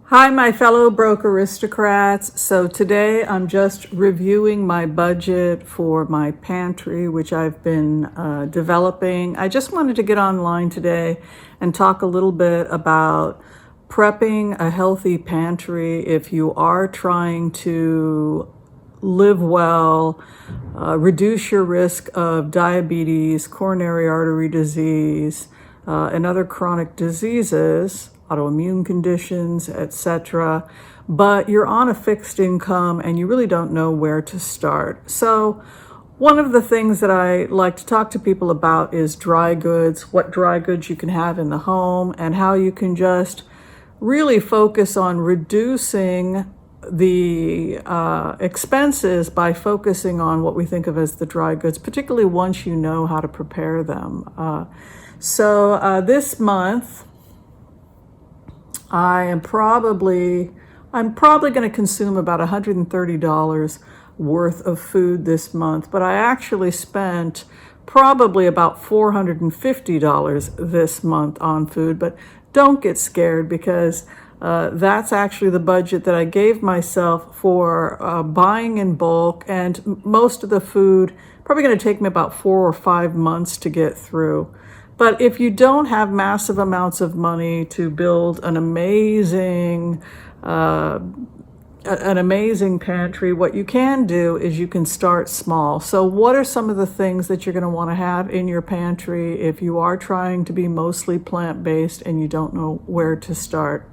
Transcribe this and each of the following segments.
Hi, my fellow broke aristocrats. So today I'm just reviewing my budget for my pantry, which I've been developing. I just wanted to get online today and talk a little bit about prepping a healthy pantry if you are trying to live well, reduce your risk of diabetes, coronary artery disease, and other chronic diseases, autoimmune conditions, etc. But you're on a fixed income and you really don't know where to start. So one of the things that I like to talk to people about is dry goods, what dry goods you can have in the home, and how you can just really focus on reducing the expenses by focusing on what we think of as the dry goods, particularly once you know how to prepare them. So this month, I'm probably going to consume about $130 worth of food this month, but I actually spent probably about $450 this month on food. But don't get scared, because that's actually the budget that I gave myself for buying in bulk, and most of the food probably going to take me about 4 or 5 months to get through. But if you don't have massive amounts of money to build an amazing pantry, what you can do is you can start small. So what are some of the things that you're going to want to have in your pantry if you are trying to be mostly plant-based and you don't know where to start?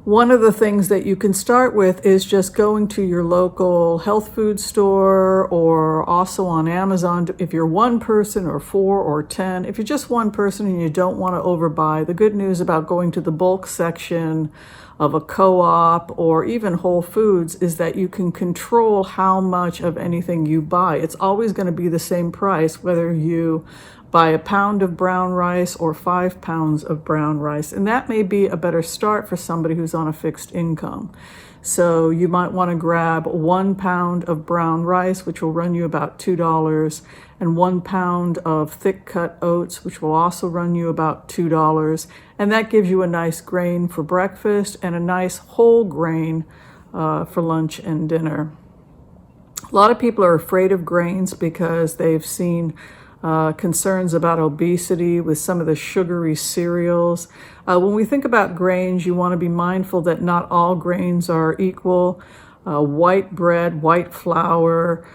One of the things that you can start with is just going to your local health food store, or also on Amazon if you're one person, or 4 or 10. If you're just one person and you don't want to overbuy, the good news about going to the bulk section of a co-op or even Whole Foods is that you can control how much of anything you buy. It's always going to be the same price whether you buy a pound of brown rice or 5 pounds of brown rice. And that may be a better start for somebody who's on a fixed income. So you might want to grab 1 pound of brown rice, which will run you about $2, and 1 pound of thick cut oats, which will also run you about $2. And that gives you a nice grain for breakfast and a nice whole grain for lunch and dinner. A lot of people are afraid of grains because they've seen concerns about obesity with some of the sugary cereals. When we think about grains, you want to be mindful that not all grains are equal. White bread, white flour,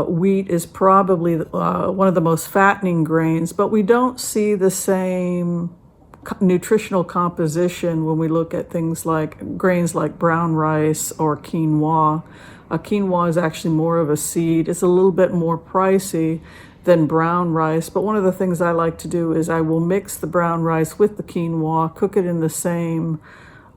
wheat is probably one of the most fattening grains, but we don't see the same nutritional composition when we look at things like grains like brown rice or quinoa. Quinoa is actually more of a seed. It's a little bit more pricey than brown rice, but one of the things I like to do is I will mix the brown rice with the quinoa, cook it in the same,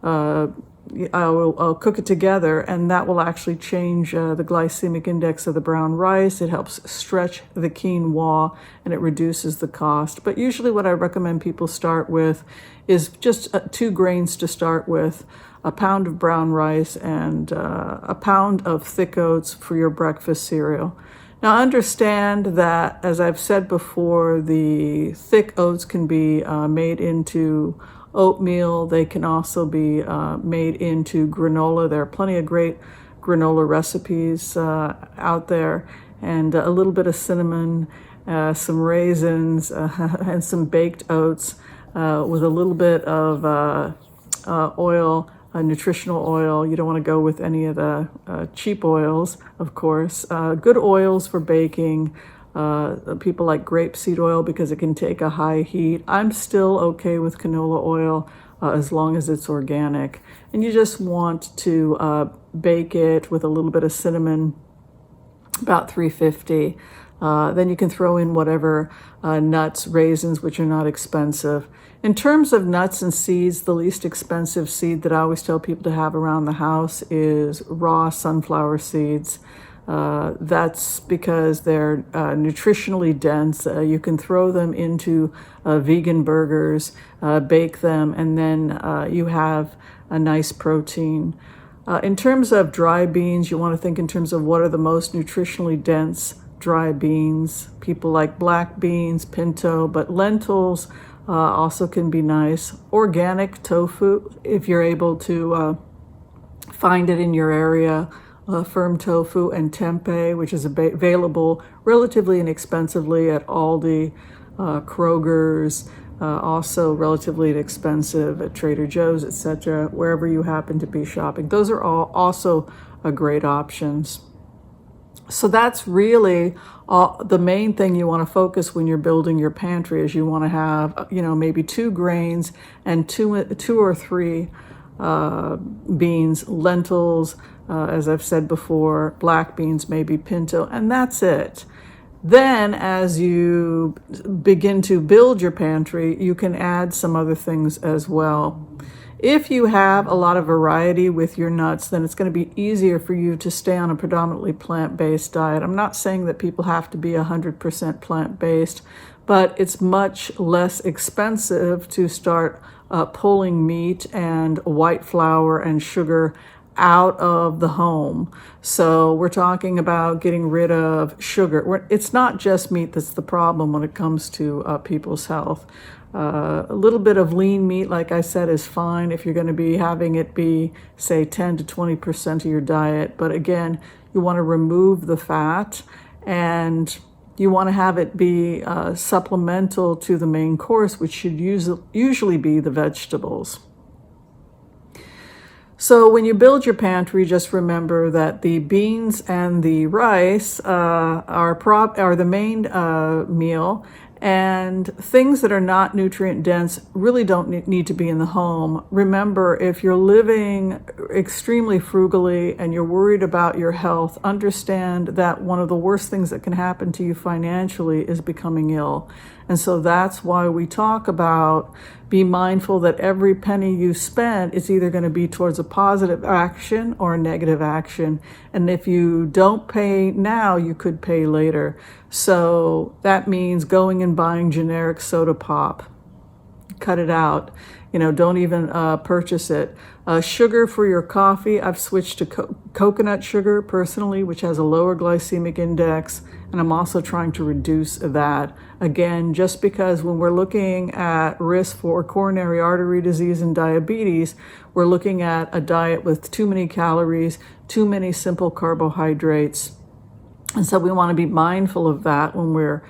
I'll cook it together, and that will actually change the glycemic index of the brown rice. It helps stretch the quinoa and it reduces the cost. But usually what I recommend people start with is just 2 grains to start with, a pound of brown rice and a pound of thick oats for your breakfast cereal. Now understand that, as I've said before, the thick oats can be made into oatmeal. They can also be made into granola. There are plenty of great granola recipes out there, and a little bit of cinnamon, some raisins, and some baked oats with a little bit of oil, nutritional oil. You don't want to go with any of the cheap oils, of course. Good oils for baking. People like grapeseed oil because it can take a high heat. I'm still okay with canola oil as long as it's organic. And you just want to bake it with a little bit of cinnamon, about 350. Then you can throw in whatever nuts, raisins, which are not expensive. In terms of nuts and seeds, the least expensive seed that I always tell people to have around the house is raw sunflower seeds. That's because they're nutritionally dense. You can throw them into vegan burgers, bake them, and then you have a nice protein. In terms of dry beans, you want to think in terms of what are the most nutritionally dense dry beans. People like black beans, pinto, but lentils also can be nice. Organic tofu, if you're able to find it in your area. Firm tofu and tempeh, which is available relatively inexpensively at Aldi, Kroger's, also relatively inexpensive at Trader Joe's, etc., wherever you happen to be shopping. Those are all also great options. So that's really the main thing you want to focus when you're building your pantry is you want to have, maybe 2 grains and two or three beans, lentils, as I've said before, black beans, maybe pinto, and that's it. Then as you begin to build your pantry, you can add some other things as well. If you have a lot of variety with your nuts, then it's going to be easier for you to stay on a predominantly plant-based diet. I'm not saying that people have to be 100% plant-based, but it's much less expensive to start pulling meat and white flour and sugar out of the home. So we're talking about getting rid of sugar. It's not just meat that's the problem when it comes to people's health. A little bit of lean meat, like I said, is fine if you're going to be having it be, say, 10 to 20% of your diet. But again, you want to remove the fat and you want to have it be supplemental to the main course, which should usually be the vegetables. So when you build your pantry, just remember that the beans and the rice are the main meal, and things that are not nutrient dense really don't need to be in the home. Remember, if you're living extremely frugally and you're worried about your health, understand that one of the worst things that can happen to you financially is becoming ill. And so that's why we talk about be mindful that every penny you spend is either going to be towards a positive action or a negative action. And if you don't pay now, you could pay later. So that means going and buying generic soda pop. Cut it out. Don't even purchase it. Sugar for your coffee, I've switched to coconut sugar personally, which has a lower glycemic index, and I'm also trying to reduce that. Again, just because when we're looking at risk for coronary artery disease and diabetes, we're looking at a diet with too many calories, too many simple carbohydrates. And so we want to be mindful of that when we're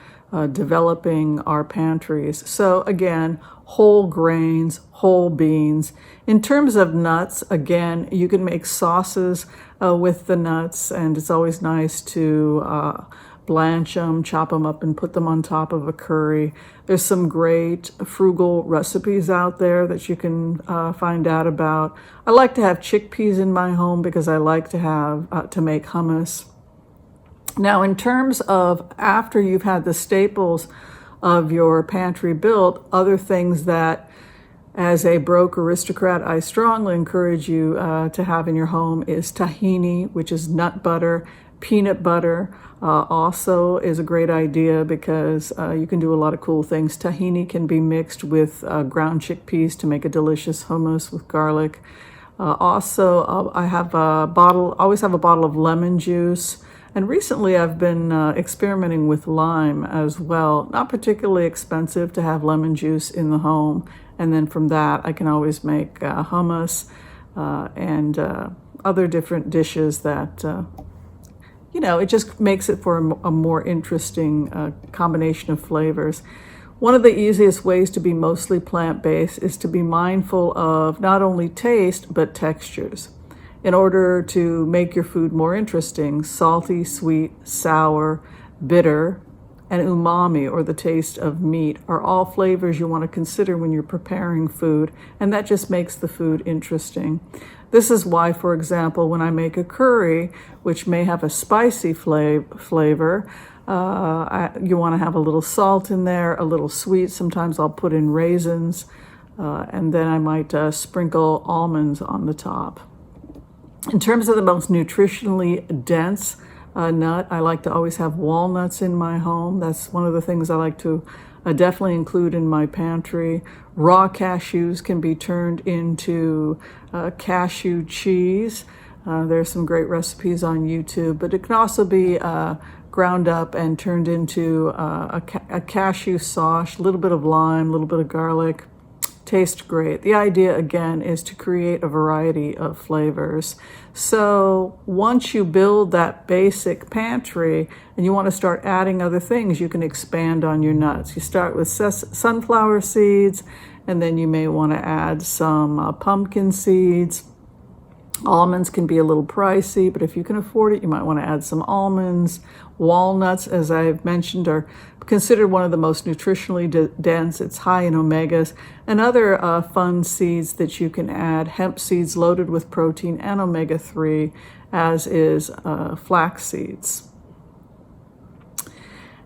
developing our pantries. So again, whole grains, whole beans. In terms of nuts, again, you can make sauces with the nuts, and it's always nice to blanch them, chop them up, and put them on top of a curry. There's some great frugal recipes out there that you can find out about. I like to have chickpeas in my home because I like to have to make hummus. Now, in terms of after you've had the staples of your pantry built, other things that as a broke aristocrat, I strongly encourage you to have in your home is tahini, which is nut butter. Peanut butter also is a great idea because you can do a lot of cool things. Tahini can be mixed with ground chickpeas to make a delicious hummus with garlic. Also, I have always have a bottle of lemon juice. And recently I've been experimenting with lime as well. Not particularly expensive to have lemon juice in the home. And then from that, I can always make hummus and other different dishes that, it just makes it for a more interesting combination of flavors. One of the easiest ways to be mostly plant-based is to be mindful of not only taste, but textures. In order to make your food more interesting, salty, sweet, sour, bitter, and umami, or the taste of meat, are all flavors you want to consider when you're preparing food, and that just makes the food interesting. This is why, for example, when I make a curry, which may have a spicy flavor, you want to have a little salt in there, a little sweet. Sometimes I'll put in raisins, and then I might sprinkle almonds on the top. In terms of the most nutritionally dense nut. I like to always have walnuts in my home. That's one of the things I like to definitely include in my pantry. Raw cashews can be turned into cashew cheese. There's some great recipes on YouTube, but it can also be ground up and turned into a cashew sauce, a little bit of lime, a little bit of garlic. Tastes great. The idea, again, is to create a variety of flavors. So once you build that basic pantry and you want to start adding other things, you can expand on your nuts. You start with sunflower seeds, and then you may want to add some pumpkin seeds. Almonds can be a little pricey, but if you can afford it, you might want to add some almonds. Walnuts, as I've mentioned, are considered one of the most nutritionally dense. It's high in omegas. And other fun seeds that you can add, hemp seeds loaded with protein and omega-3, as is flax seeds.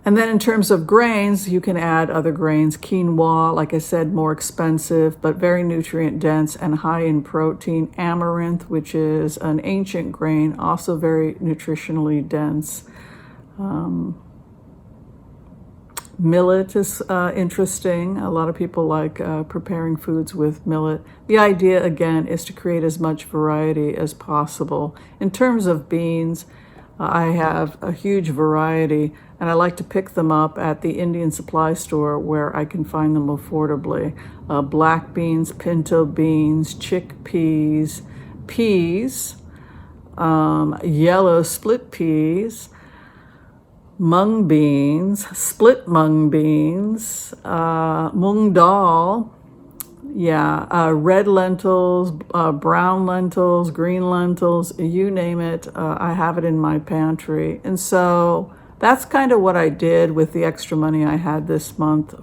And then in terms of grains, you can add other grains. Quinoa, like I said, more expensive, but very nutrient dense and high in protein. Amaranth, which is an ancient grain, also very nutritionally dense. Millet is interesting. A lot of people like preparing foods with millet. The idea, again, is to create as much variety as possible. In terms of beans, I have a huge variety, and I like to pick them up at the Indian supply store where I can find them affordably. Black beans, pinto beans, chickpeas, peas, yellow split peas, mung beans, split mung beans, mung dal, red lentils, brown lentils, green lentils, you name it, I have it in my pantry. And so that's kind of what I did with the extra money I had this month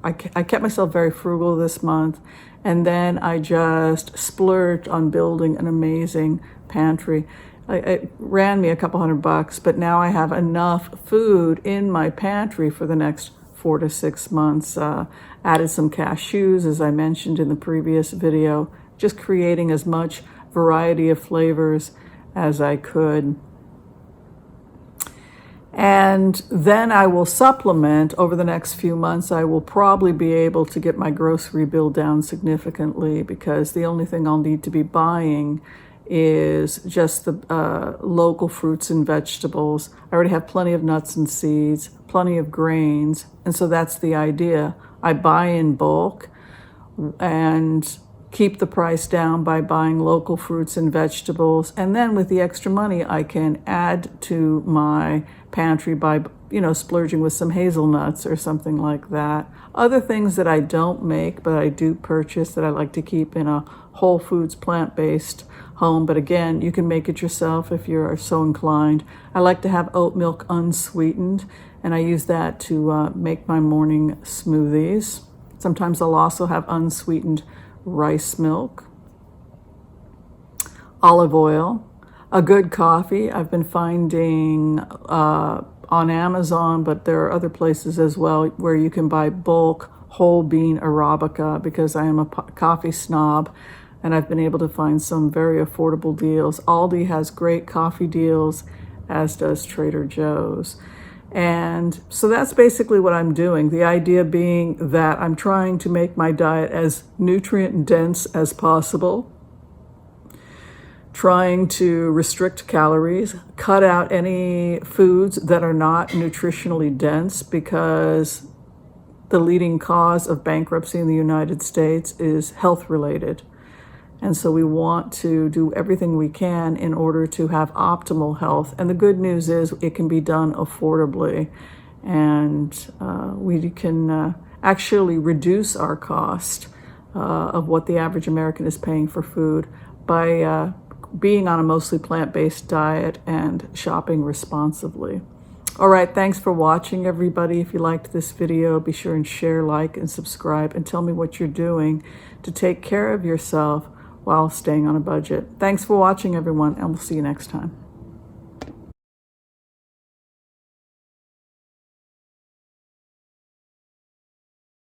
I kept myself very frugal this month, and then I just splurged on building an amazing pantry. It ran me a couple $100, but now I have enough food in my pantry for the next 4 to 6 months. Added some cashews, as I mentioned in the previous video, just creating as much variety of flavors as I could. And then I will supplement over the next few months. I will probably be able to get my grocery bill down significantly, because the only thing I'll need to be buying is just the local fruits and vegetables. I already have plenty of nuts and seeds, plenty of grains, and so that's the idea. I buy in bulk and keep the price down by buying local fruits and vegetables, and then with the extra money I can add to my pantry by splurging with some hazelnuts or something like that. Other things that I don't make but I do purchase that I like to keep in a whole foods plant-based home, but again, you can make it yourself if you're so inclined. I like to have oat milk unsweetened, and I use that to make my morning smoothies. Sometimes I'll also have unsweetened rice milk, olive oil, a good coffee. I've been finding on Amazon, but there are other places as well where you can buy bulk whole bean Arabica, because I am a coffee snob, and I've been able to find some very affordable deals. Aldi has great coffee deals, as does Trader Joe's. And so that's basically what I'm doing. The idea being that I'm trying to make my diet as nutrient dense as possible, trying to restrict calories, cut out any foods that are not nutritionally dense, because the leading cause of bankruptcy in the United States is health related. And so we want to do everything we can in order to have optimal health. And the good news is it can be done affordably. And we can actually reduce our cost of what the average American is paying for food by being on a mostly plant-based diet and shopping responsibly. All right, thanks for watching, everybody. If you liked this video, be sure and share, like, and subscribe, and tell me what you're doing to take care of yourself while staying on a budget. Thanks for watching, everyone, and we'll see you next time.